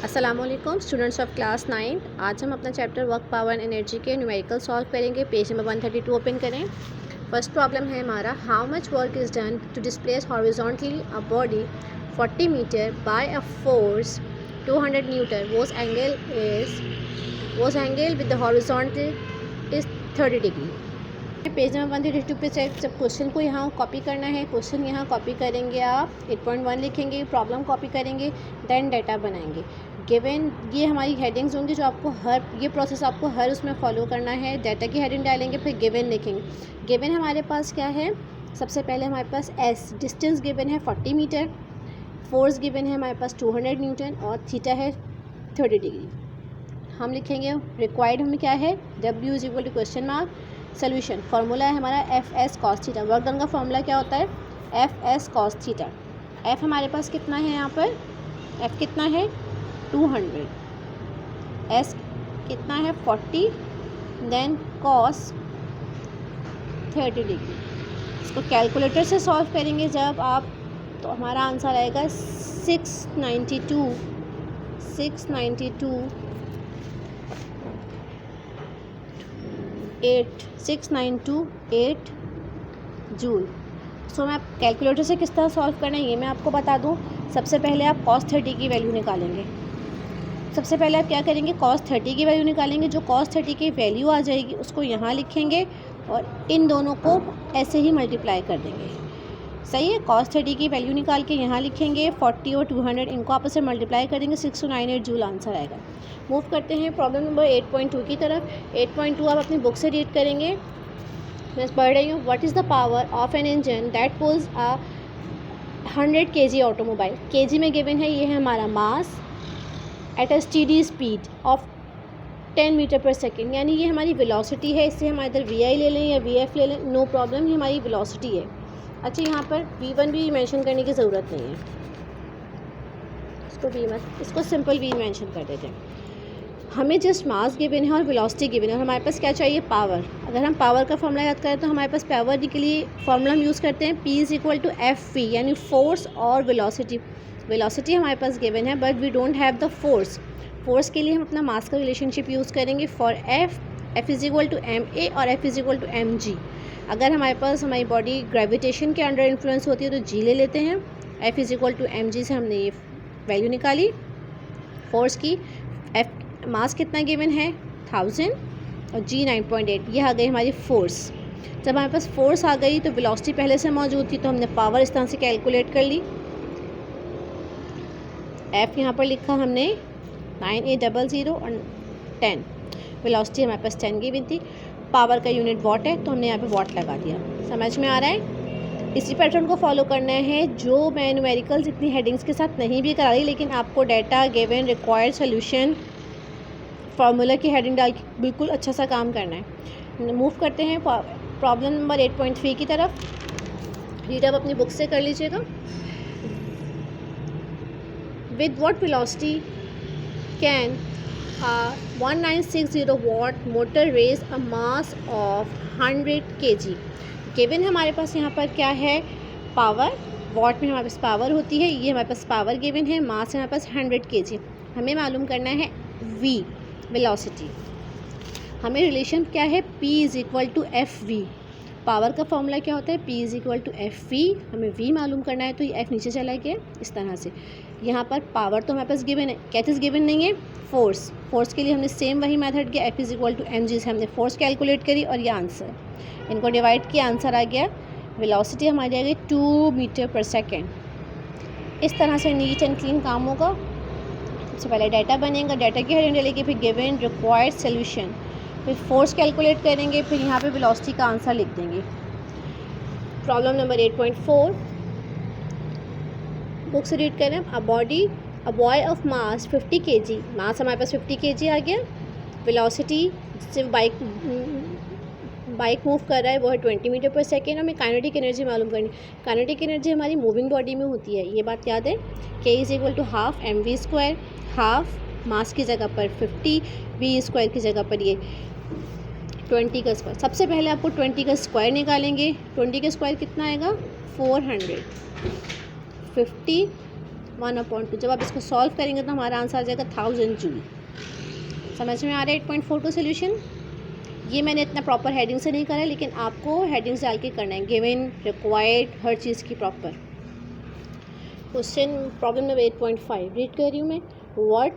अस्सलामुअलैकुम students of class 9। आज हम अपना chapter work power and energy के न्यूमेरिकल सॉल्व करेंगे। पेज नंबर 132 ओपन करें। फर्स्ट प्रॉब्लम है हमारा, how much work is done to displace horizontally a body 40 meter by a force 200 newton was angle with the horizontal is 30 degree. Page number 132 पे जब question को यहाँ copy करना है, question यहाँ कॉपी करेंगे, आप 8.1 लिखेंगे, प्रॉब्लम कॉपी करेंगे, देन डाटा बनाएंगे। गिवन ये हमारी हेडिंग्स होंगी जो आपको ये प्रोसेस आपको हर उसमें फॉलो करना है। डाटा की हेडिंग डालेंगे, फिर गिवन लिखेंगे। गिवन हमारे पास क्या है, सबसे पहले हमारे पास एस डिस्टेंस गिवन है 40 मीटर, फोर्स गिवन है हमारे पास 200 न्यूटन और थीटा है 30 डिग्री। हम लिखेंगे रिक्वायर्ड हमें क्या है, W is equal to question mark. Solution formula है हमारा F S cos theta. Work done का फार्मूला क्या होता है, F S cos theta. F हमारे पास कितना है, यहाँ पर एफ कितना है 200, एस कितना है 40, देन कॉस 30 डिग्री। इसको कैलकुलेटर से सॉल्व करेंगे जब आप, तो हमारा आंसर आएगा 692 692.8 जूल। सो मैं कैलकुलेटर से किस तरह सॉल्व करना है ये मैं आपको बता दूं। सबसे पहले आप cos 30 की वैल्यू निकालेंगे। सबसे पहले आप क्या करेंगे, cos 30 की वैल्यू निकालेंगे। जो cos 30 की वैल्यू आ जाएगी उसको यहाँ लिखेंगे और इन दोनों को ऐसे ही मल्टीप्लाई कर देंगे। सही है, cos 30 की वैल्यू निकाल के यहाँ लिखेंगे, 40 और 200 इनको आपस में मल्टीप्लाई करेंगे, 6298 जूल आंसर आएगा। मूव करते हैं प्रॉब्लम नंबर 8.2 की तरफ। 8.2 आप अपनी बुक से रीड करेंगे। मैं पढ़ रही हूँ, what is the power of an engine that pulls a 100 kg automobile. KG में गिवन है, ये है हमारा mass at a steady speed of 10 meter पर सेकेंड, यानी ये हमारी वेलोसिटी है। इससे हम इधर VI ले लें या VF ले लें, नो प्रॉब्लम, ये हमारी वेलोसिटी है। अच्छा, यहाँ पर V1 भी मेंशन करने की ज़रूरत नहीं है, इसको सिंपल V मेंशन कर देते हैं। हमें जस्ट मास गिवन है और वेलोसिटी गिवन है और हमारे पास क्या चाहिए, पावर। अगर हम पावर का फॉर्मूला याद करें तो हमारे पास पावर के लिए फॉर्मूला हम यूज़ करते हैं P is equal to FV, यानी फोर्स और वेलोसिटी। वेलोसिटी हमारे पास गिवन है but we don't have the force. Force के लिए हम अपना मास का रिलेशनशिप यूज़ करेंगे for F is equal to MA और F is equal to MG। अगर हमारे पास हमारी बॉडी ग्रेविटेशन के अंडर इन्फ्लुएंस होती है तो G ले लेते हैं। F is equal to MG से हमने ये वैल्यू निकाली फोर्स की। F मास कितना गिवन है 1000 और G 9.8, ये आ गई हमारी फोर्स। जब हमारे पास फोर्स आ गई तो वेलोसिटी पहले से मौजूद थी तो हमने पावर इस तरह से कैलकुलेट कर ली। F यहाँ पर लिखा हमने 9800 और 10, वेलोसिटी हमारे पास 10 गिवन थी। पावर का यूनिट वॉट है तो हमने यहाँ पे वॉट लगा दिया। समझ में आ रहा है। इसी पैटर्न को फॉलो करना है जो मैं न्यूमेरिकल्स इतनी हेडिंग्स के साथ नहीं भी करा रही, लेकिन आपको data given required solution formula की हेडिंग डाल के बिल्कुल अच्छा सा काम करना है। मूव करते हैं प्रॉब्लम नंबर 8.3 की तरफ। रीड आप अपनी बुक से कर लीजिएगा। With what velocity can 1960 watt motor raise a mass of 100 kg। Given हमारे पास यहाँ पर क्या है, पावर। वॉट में हमारे पास पावर होती है, ये हमारे पास पावर गिवन है, मास हमारे पास 100 kg। हमें मालूम करना है V वेलोसिटी। हमें रिलेशन क्या है, P is equal to FV। Power का फॉर्मूला क्या होता है, P is equal to FV। हमें V मालूम करना है तो ये F नीचे चला गया इस तरह से। यहाँ पर पावर तो हमारे पास गिवन है, क्या चीज़ गिवन नहीं है, फोर्स। फोर्स के लिए हमने सेम वही मेथड किया, F is equal to MG से हमने फोर्स कैलकुलेट करी और ये आंसर, इनको डिवाइड किया, आंसर आ गया। वेलोसिटी हमारी आ गई 2 मीटर पर सेकेंड। इस तरह से नीट एंड क्लीन काम होगा। सबसे पहले डाटा बनेगा, डाटा की हेडिंग डालेंगे, फिर गिवन रिक्वायर्ड सोल्यूशन, फिर फोर्स कैलकुलेट करेंगे, फिर यहाँ पे वेलोसिटी का आंसर लिख देंगे। प्रॉब्लम नंबर 8.4 बुक से रीड करें। A boy of mass 50 kg, मास हमारे पास 50 kg आ गया। वेलोसिटी जिससे बाइक मूव कर रहा है वो है 20 मीटर पर सेकेंड। हमें काइनेटिक एनर्जी मालूम करनी। काइनेटिक एनर्जी हमारी मूविंग बॉडी में होती है, ये बात याद है। K is equal to half mv square, half mass की जगह पर 50, v स्क्वायर की जगह पर ये 20 का स्क्वायर। सबसे पहले आपको 20 का स्क्वायर निकालेंगे। 20 का स्क्वायर कितना आएगा 400। 50 1/2। जब आप इसको सॉल्व करेंगे तो हमारा आंसर आ जाएगा 1000 जूल। समझ में आ रहा है 8.42 सोल्यूशन। ये मैंने इतना प्रॉपर हेडिंग से नहीं करा है, लेकिन आपको हेडिंग्स डाल के करना है, गिवन, रिक्वायर्ड, हर चीज़ की proper. Question problem number 8.5 read कर रही हूँ मैं। What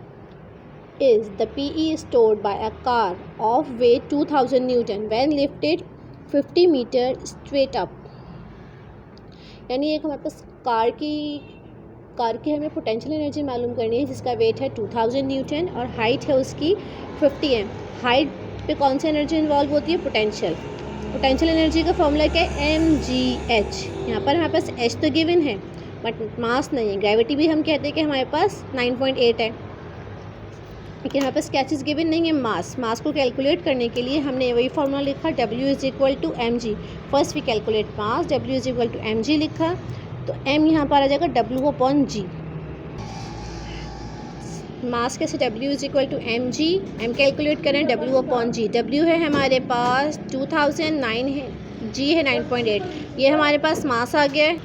is the PE stored by a car of weight 2000 newton when lifted 50 meter straight up. यानी एक हमारे पास कार की हमें पोटेंशियल एनर्जी मालूम करनी है जिसका वेट है 2000 न्यूटन और हाइट है उसकी 50 m। हाइट पे कौन सी एनर्जी इन्वॉल्व होती है? पोटेंशियल एनर्जी का फॉर्मूला क्या है? mgh। यहाँ पर हमारे पास h तो गिवन है बट मास नहीं है। ग्रेविटी भी हम कहते हैं कि हमारे पास 9.8 है, लेकिन हमारे पास क्या चीज़ गिवन नहीं है? मास को कैलकुलेट करने के लिए हमने वही फार्मूला लिखा, W = mg। First we calculate mass, W = mg लिखा, तो m यहाँ पर आ जाएगा W/g। मास कैसे? W = mg, m कैलकुलेट करें W/g। W है हमारे पास 2009 है, g है 9.8। ये हमारे पास मास आ गया है।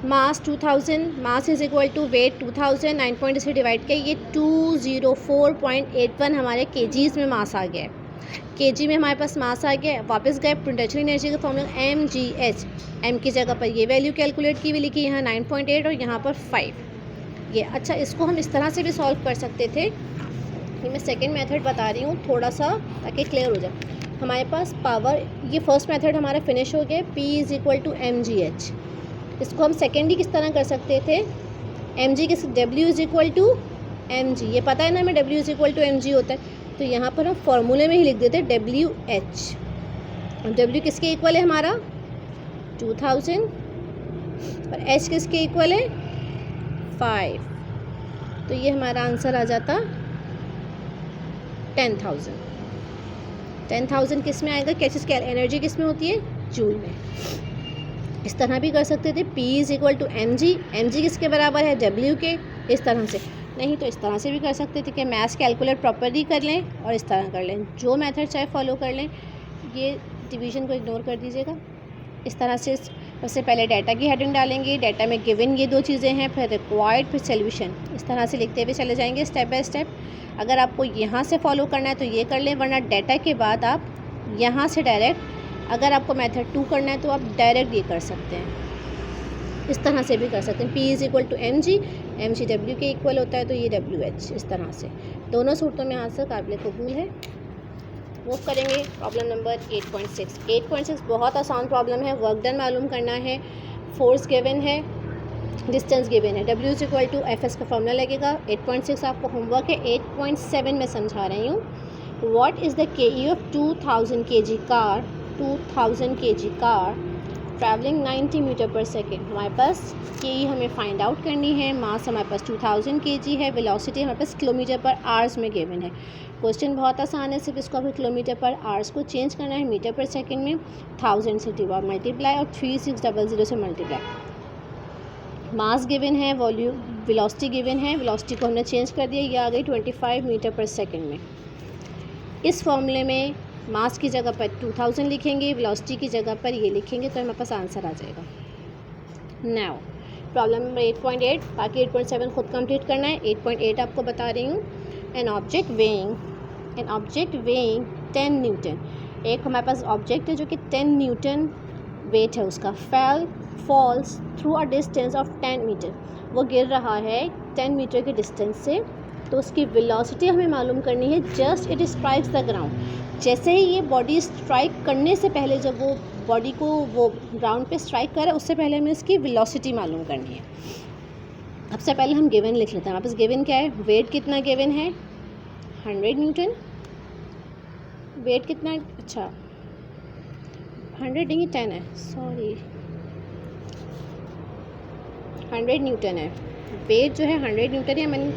Mass 2000, mass is equal to weight 2000, 9.8 से डिवाइड किया, ये 204.81 हमारे केजीज़ में मास आ गया है। केजी में हमारे पास मास आ गया है। वापस गए पोटेंशियल एनर्जी का फॉर्मूला mgh, m की जगह पर ये वैल्यू कैलकुलेट की हुई लिखी, यहाँ 9.8 और यहाँ पर 5। ये अच्छा, इसको हम इस तरह से भी सॉल्व कर सकते थे। ये मैं सेकेंड मेथड बता रही हूँ थोड़ा सा ताकि क्लियर हो जाए। हमारे पास पावर, ये फर्स्ट मेथड हमारा फिनिश हो गया, P = mgh। इसको हम सेकेंडली किस तरह कर सकते थे? mg किस, W = mg, ये पता है ना हमें W = mg होता है, तो यहाँ पर हम फॉर्मूले में ही लिख देते WH। W किसके इक्वल है हमारा? 2000, और H किसके इक्वल है? 5। तो ये हमारा आंसर आ जाता 10,000। 10,000 किस में आएगा? क्या चीज़, क्या एनर्जी किस में होती है? जूल में। इस तरह भी कर सकते थे, P = mg, mg किसके बराबर है? W के। इस तरह से नहीं तो इस तरह से भी कर सकते थे कि मैथ्स कैलकुलेट प्रॉपरली कर लें और इस तरह कर लें, जो मेथड चाहे फॉलो कर लें। ये डिवीज़न को इग्नोर कर दीजिएगा। इस तरह से सबसे पहले डाटा की हेडिंग डालेंगे, डाटा में गिवन ये दो चीज़ें हैं, फिर रिक्वायर्ड, फिर सोल्यूशन। इस तरह से लिखते हुए चले जाएंगे स्टेप बाय स्टेप। अगर आपको यहाँ से फॉलो करना है तो ये कर लें, वरना डाटा के बाद आप यहाँ से डायरेक्ट, अगर आपको मेथड 2 करना है तो आप डायरेक्ट ये कर सकते हैं, इस तरह से भी कर सकते हैं। P = mg, mg W के इक्वल होता है, तो ये WH। इस तरह से दोनों सूरतों में आंसर काबिल कबूल है। मूव करेंगे प्रॉब्लम नंबर 8.6। 8.6 बहुत आसान प्रॉब्लम है। वर्क डन मालूम करना है, फोर्स गिवन है, डिस्टेंस गिवन है, W = Fs का फॉर्मूला लगेगा। 8.6 आपको होमवर्क है। 8.7 में समझा रही हूँ। What is the KE of 2000 kg car, 2000 kg car travelling 90 meter पर सेकेंड। हमारे पास KE हमें फाइंड आउट करनी है। मास हमारे पास 2000 kg है। वेलोसिटी हमारे पास किलोमीटर पर आवर्स में गिवन है। क्वेश्चन बहुत आसान है, सिर्फ इसको अभी किलोमीटर पर आवर्स को चेंज करना है मीटर पर सेकेंड में, 1000 से डिवाइड मल्टीप्लाई और 3600 से मल्टीप्लाई। मास गिवन है, वॉल्यूम, वेलोसिटी गिवन है। वेलोसिटी को हमने चेंज कर दिया, ये आ गई 25 मीटर पर सेकेंड में। इस फॉर्मूले में मास की जगह पर 2000 लिखेंगे, वेलोसिटी की जगह पर ये लिखेंगे, तो हमारे पास आंसर आ जाएगा। नाउ प्रॉब्लम नंबर 8.8, बाकी 8.7 खुद कंप्लीट करना है। 8.8 आपको बता रही हूँ। An object weighing 10 Newton. एक हमारे पास ऑब्जेक्ट है जो कि 10 न्यूटन वेट है उसका। Falls through a distance of 10 meter. वो गिर रहा है 10 मीटर के डिस्टेंस से, तो उसकी वेलोसिटी हमें मालूम करनी है। Just it strikes the ground. जैसे ही ये बॉडी स्ट्राइक करने से पहले, जब वो बॉडी को वो ग्राउंड पे स्ट्राइक करे, उससे पहले हमें इसकी वेलोसिटी मालूम करनी है। सबसे पहले हम गिवन लिख लेते हैं। हमारे पास गिवन क्या है? वेट कितना गिवन है? 100 न्यूटन। वेट कितना है? अच्छा 100 नहीं 10 है, सॉरी 100 न्यूटन है। वेट जो है 100 न्यूटन है, मैंने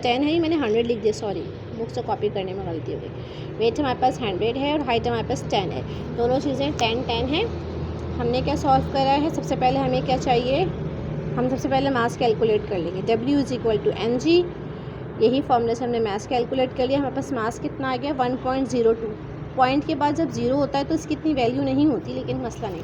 10 है, मैंने 100 लिख दिया, सॉरी बुक से कॉपी करने में गलती हो गई। वेट हमारे पास 100 है और हाइट हमारे पास 10 है। दोनों चीज़ें 10 है। हमने क्या सॉल्व करा है? सबसे पहले हमें क्या चाहिए? हम सबसे पहले मास कैलकुलेट कर लेंगे। W = mg। यही फॉर्मूले से हमने मास कैलकुलेट कर लिया। हमारे पास मास कितना आ गया? 1.02। पॉइंट के बाद जब 0 होता है तो इसकी इतनी वैल्यू नहीं होती, लेकिन मसला नहीं।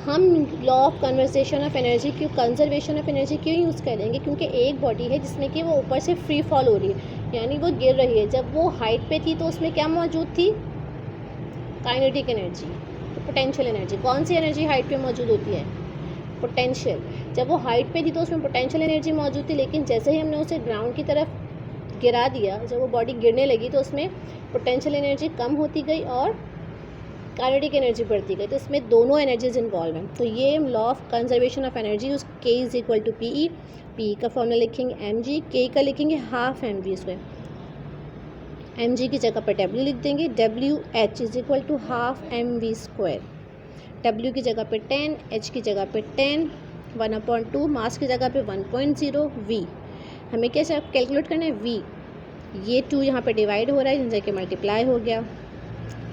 हम law of conversation of energy क्यों, कंजर्वेशन ऑफ एनर्जी क्यों यूज़ करेंगे, क्योंकि एक बॉडी है जिसमें कि वो ऊपर से फ्री फॉल हो रही है, यानी वो गिर रही है। जब वो हाइट पे थी तो उसमें क्या मौजूद थी, काइनेटिक एनर्जी, तो पोटेंशियल एनर्जी। कौन सी एनर्जी हाइट पे मौजूद होती है, पोटेंशियल। जब वो हाइट पे थी तो उसमें पोटेंशियल एनर्जी मौजूद थी, लेकिन जैसे ही हमने उसे ग्राउंड की तरफ गिरा दिया, जब वो बॉडी गिरने लगी तो उसमें पोटेंशियल एनर्जी कम होती गई और काइनेटिक एनर्जी बढ़ती गई। तो इसमें दोनों एनर्जीज इन्वॉल्व हैं। तो ये law of conservation of energy, उस K is equal to P E, P का फॉर्मूला लिखेंगे mg, K का लिखेंगे हाफ mv², mg की जगह पर w लिख देंगे, WH is equal to half mv², W की जगह पे 10, H की जगह पे 10, 1/2, मास की जगह पे 1.0, V। हमें कैसे कैलकुलेट करना है, V, ये 2 यहाँ पे डिवाइड हो रहा है, जैसे कि मल्टीप्लाई हो गया,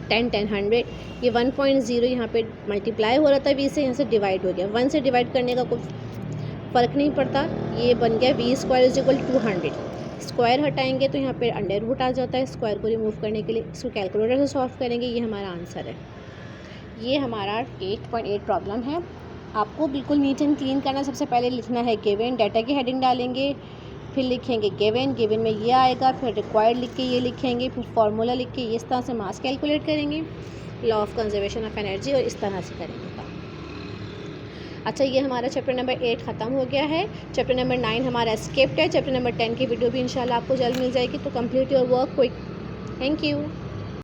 10 10 100, ये 1.0 यहाँ पे मल्टीप्लाई हो रहा था V से, यहाँ से डिवाइड हो गया, 1 से डिवाइड करने का कोई फ़र्क नहीं पड़ता, ये बन गया V² इज इक्वल 200। स्क्वायर हटाएंगे तो यहाँ पे अंडर रूट आ जाता है, स्क्वायर को रिमूव करने के लिए इसको कैलकुलेटर से सॉल्व करेंगे, ये हमारा आंसर है। ये हमारा 8.8 प्रॉब्लम है। आपको बिल्कुल नीट एंड क्लीन करना, सबसे पहले लिखना है गिवन, डाटा की हेडिंग डालेंगे, फिर लिखेंगे गिवन, गिवन में ये आएगा, फिर रिक्वायर्ड लिख के ये लिखेंगे, फिर फार्मूला लिख के इस तरह से मास कैलकुलेट करेंगे, law of conservation of energy, और इस तरह से करेंगे। अच्छा, ये हमारा चैप्टर नंबर 8 ख़त्म हो गया है। चैप्टर नंबर 9 हमारा एस्केप्ड है। चैप्टर नंबर 10 की वीडियो भी इंशाल्लाह आपको जल्द मिल जाएगी। तो complete your work quick. Thank you.